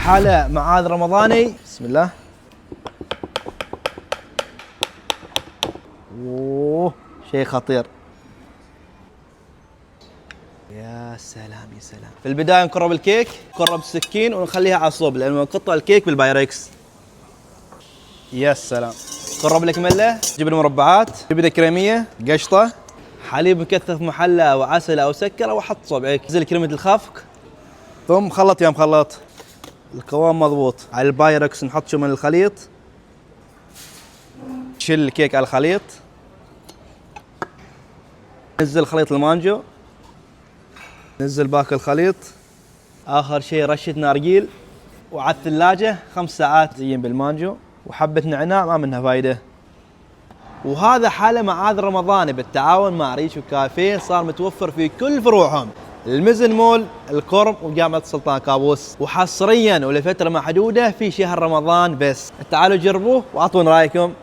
حالة معاذ رمضاني. بسم الله. اوه شيء خطير. يا سلام يا سلام. في البداية نقرب الكيك، نقرب السكين ونخليها على الصوب لأنه نقطع الكيك بالبايركس. يا سلام. قرب لك ملة، جبن مربعات، جبنة كريمية، قشطة، حليب مكثف محلى وعسل أو سكر وحط صبعك، نزل كريمة الخفق، ثم خلط يا مخلط. القوام مضبوط. على البايركس نحط شو من الخليط. شيل الكيك على الخليط. نزل خليط المانجو. نزل باقي الخليط. آخر شيء رشة نارجيل وعلى الثلاجة 5 ساعات زين بالمانجو وحبة نعناع ما منها فايدة. وهذا حالة معاذ رمضاني بالتعاون مع ريشو كافيه، صار متوفر في كل فروعهم، المزن مول، الكرم وجامعة السلطان قابوس، وحصريا ولفترة محدودة في شهر رمضان بس. تعالوا جربوه واعطونا رايكم.